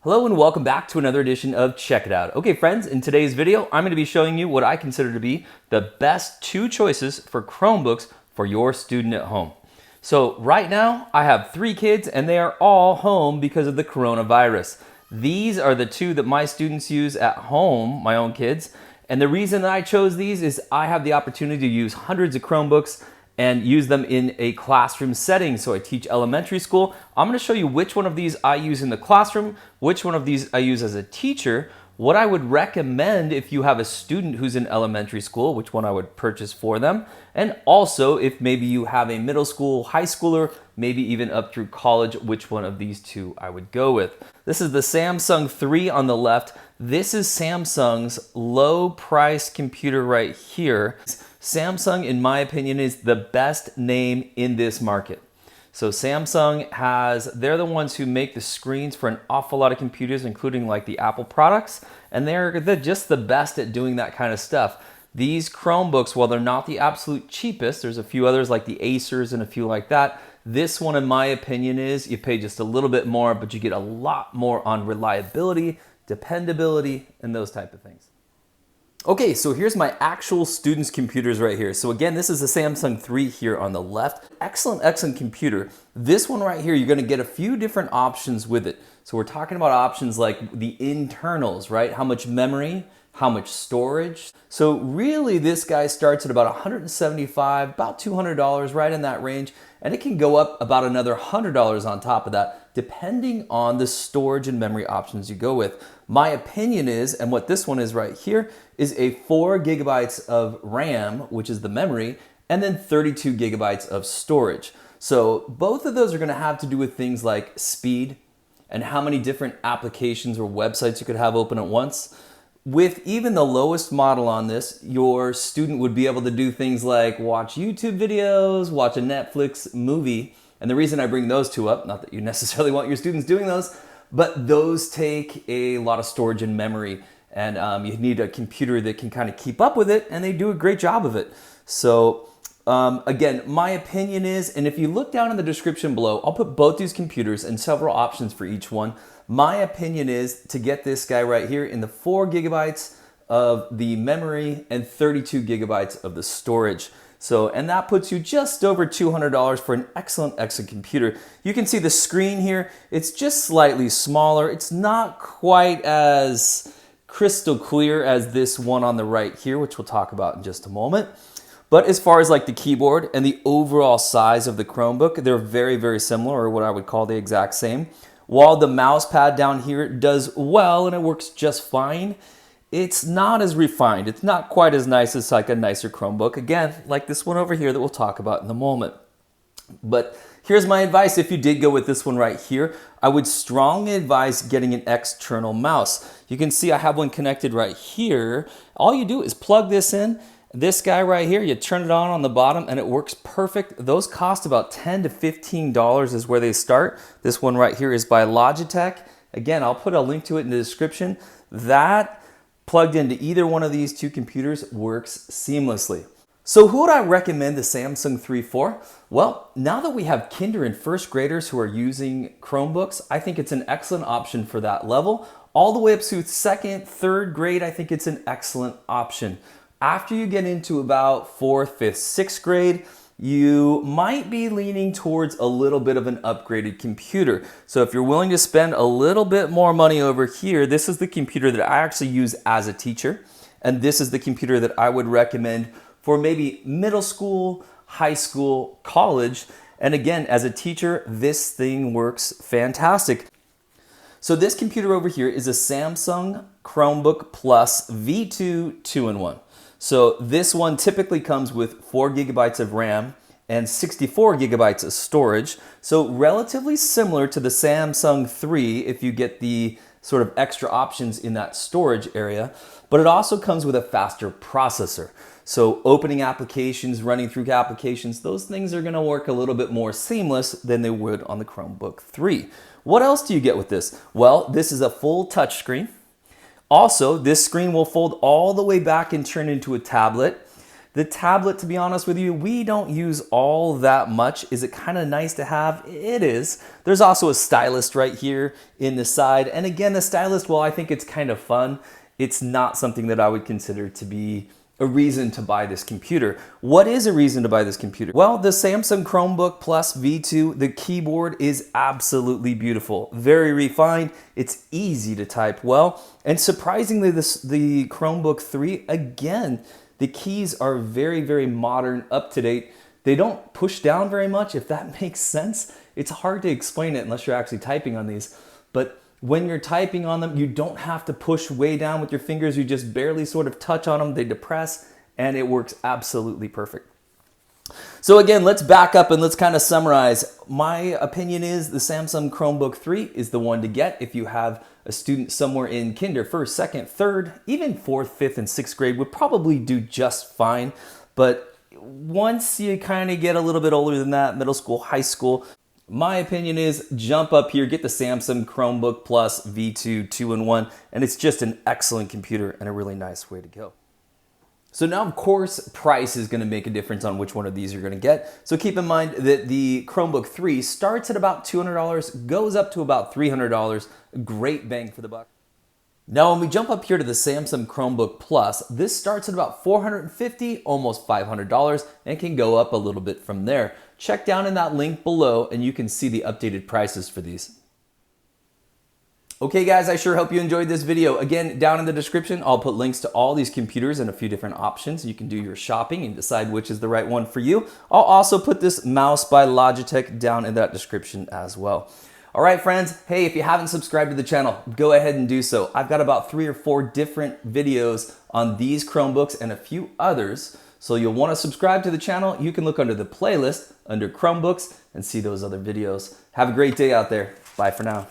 Hello and welcome back to another edition of Check It Out. Okay friends, in today's video, I'm going to be showing you what I consider to be the best two choices for Chromebooks for your student at home. So right now, I have 3 kids and they are all home because of the coronavirus. These are the two that my students use at home, my own kids. And the reason that I chose these is I have the opportunity to use hundreds of Chromebooks and use them in a classroom setting. So I teach elementary school. I'm gonna show you which one of these I use in the classroom, which one of these I use as a teacher, what I would recommend if you have a student who's in elementary school, which one I would purchase for them, and also if maybe you have a middle school, high schooler, maybe even up through college, which one of these two I would go with. This is the Samsung 3 on the left. This is Samsung's low price computer right here. Samsung, in my opinion, is the best name in this market. So Samsung they're the ones who make the screens for an awful lot of computers, including like the Apple products, and they're just the best at doing that kind of stuff. These Chromebooks, while they're not the absolute cheapest, there's a few others like the Acers and a few like that. This one, in my opinion, is you pay just a little bit more, but you get a lot more on reliability, dependability, and those type of things. Okay, so here's my actual students' computers right here. So again, this is the Samsung 3 here on the left. Excellent computer. This one right here, you're gonna get a few different options with it. So we're talking about options like the internals, right? How much memory, how much storage. So really this guy starts at about $175, about $200, right in that range. And it can go up about another $100 on top of that, depending on the storage and memory options you go with. My opinion is, and what this one is right here, is a 4 gigabytes of RAM, which is the memory, and then 32 gigabytes of storage. So both of those are gonna have to do with things like speed and how many different applications or websites you could have open at once. With even the lowest model on this, your student would be able to do things like watch YouTube videos, watch a Netflix movie. And the reason I bring those two up, not that you necessarily want your students doing those, but those take a lot of storage and memory. And you need a computer that can kind of keep up with it, and they do a great job of it. So again, my opinion is, and if you look down in the description below, I'll put both these computers and several options for each one. My opinion is to get this guy right here in the 4 gigabytes of the memory and 32 gigabytes of the storage. So, and that puts you just over $200 for an excellent computer. You can see the screen here, it's just slightly smaller. It's not quite as crystal clear as this one on the right here, which we'll talk about in just a moment. But as far as like the keyboard and the overall size of the Chromebook, they're very similar, or what I would call the exact same. While the mouse pad down here does well and it works just fine, it's not as refined. It's not quite as nice as like a nicer Chromebook. Again, like this one over here that we'll talk about in a moment. But here's my advice. If you did go with this one right here, I would strongly advise getting an external mouse. You can see I have one connected right here. All you do is plug this in. This guy right here, you turn it on the bottom and it works perfect. Those cost about $10 to $15 is where they start. This one right here is by Logitech. Again, I'll put a link to it in the description. That plugged into either one of these two computers works seamlessly. So who would I recommend the Samsung 3 for? Well, now that we have kinder and first graders who are using Chromebooks, I think it's an excellent option for that level. All the way up to 2nd, 3rd grade, I think it's an excellent option. After you get into about 4th, 5th, 6th grade, you might be leaning towards a little bit of an upgraded computer. So if you're willing to spend a little bit more money over here, this is the computer that I actually use as a teacher. And this is the computer that I would recommend for maybe middle school, high school, college. And again, as a teacher, this thing works fantastic. So this computer over here is a Samsung Chromebook Plus V2 2-in-1. So this one typically comes with 4 gigabytes of RAM and 64 gigabytes of storage. So relatively similar to the Samsung 3 if you get the sort of extra options in that storage area, but it also comes with a faster processor. So opening applications, running through applications, those things are gonna work a little bit more seamless than they would on the Chromebook 3. What else do you get with this? Well, this is a full touchscreen. Also, this screen will fold all the way back and turn into a tablet. The tablet, to be honest with you, we don't use all that much. Is it kind of nice to have? It is. There's also a stylus right here in the side. And again, the stylus, well, I think it's kind of fun. It's not something that I would consider to be a reason to buy this computer. What is a reason to buy this computer? Well, the Samsung Chromebook Plus V2, the keyboard is absolutely beautiful. Very refined, it's easy to type well, and surprisingly, the Chromebook 3, again, the keys are very, very modern, up to date. They don't push down very much, if that makes sense. It's hard to explain it unless you're actually typing on these, but when you're typing on them, you don't have to push way down with your fingers. You just barely sort of touch on them. They depress, and it works absolutely perfect. So again, let's back up and let's kind of summarize. My opinion is the Samsung Chromebook 3 is the one to get if you have a student somewhere in kinder, first, second, third, even fourth, fifth, and sixth grade would probably do just fine. But once you kind of get a little bit older than that, middle school, high school, my opinion is jump up here, get the Samsung Chromebook Plus V2 2-in-1, and it's just an excellent computer and a really nice way to go. So now, of course, price is going to make a difference on which one of these you're going to get. So keep in mind that the Chromebook 3 starts at about $200, goes up to about $300, great bang for the buck. Now, when we jump up here to the Samsung Chromebook Plus, this starts at about $450, almost $500, and can go up a little bit from there. Check down in that link below and you can see the updated prices for these. Okay guys, I sure hope you enjoyed this video. Again, down in the description, I'll put links to all these computers and a few different options. You can do your shopping and decide which is the right one for you. I'll also put this mouse by Logitech down in that description as well. All right, friends. Hey, if you haven't subscribed to the channel, go ahead and do so. I've got about 3 or 4 different videos on these Chromebooks and a few others. So you'll want to subscribe to the channel. You can look under the playlist under Chromebooks and see those other videos. Have a great day out there. Bye for now.